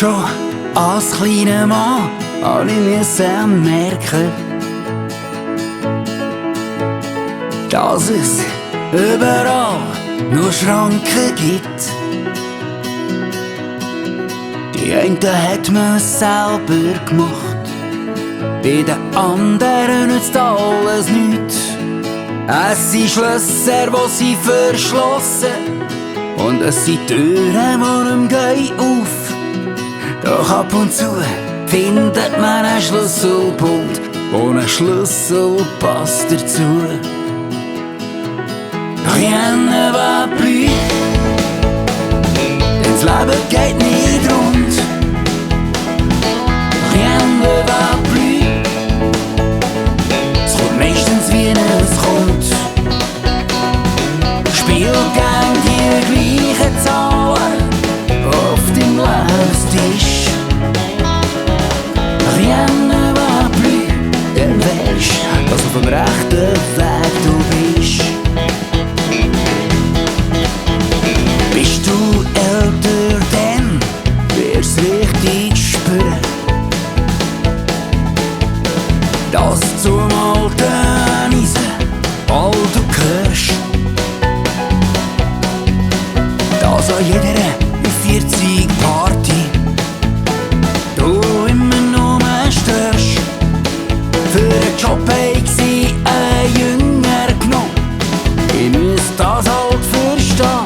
Schon als kleiner Mann habe ich müssen merken, dass es überall nur Schranken gibt. Die einen hat man selber gemacht, bei den anderen nützt alles nichts. Es sind Schlösser, die sind verschlossen, und es sind Türen, die nicht gehen auf. Doch ab und zu findet man einen Schlüsselpunkt, und ein Schlüssel passt dazu. Rien ne va plus, denn das Leben geht nicht rund. Rien ne va plus, es kommt meistens wie es kommt. Spiel gern die gleichen Zahlen auf dem Lebenstisch. Rien ne va plus, denn weisst, dass du auf dem rechten Weg du bist. Bist du älter, dann wirst richtig spüren, dass zum alten Eisen all du gehörst. Dass an jeder 40 Party du immer nur störst. Für einen Job habe ich einen Jünger genommen, ich müsste das halt verstehen.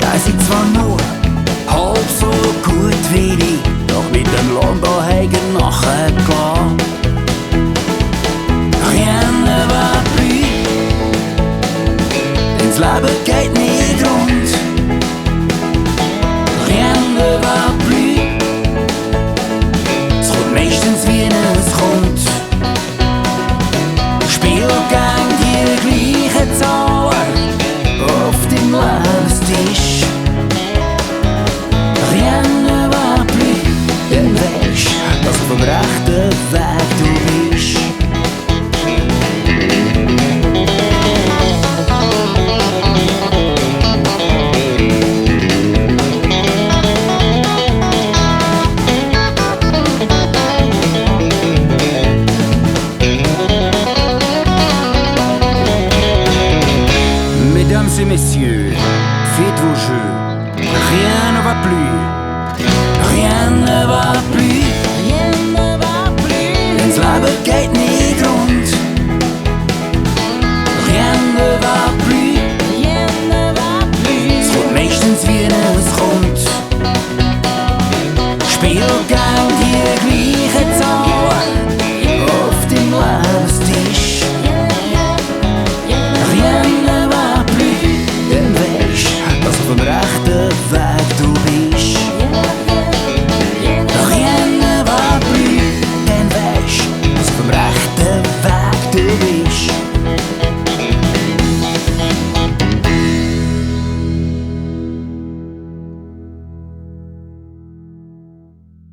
Der sind zwar nur halb so gut wie ich, doch mit dem Lohn da haben nachgelassen. Rien ne va plus, denn das Leben geht nicht rund. Rien ne va plus, es kommt meistens wie es kommt. Spiel gern die gleichen Zahlen auf dem Lebenstisch. Rien ne va plus, denn weisst, dass du vom rechten Weg du bist. Mesdames et messieurs, faites vos jeux. Rien ne va plus. Rien ne va plus. Rien ne va plus. Denn das Leben geht nicht.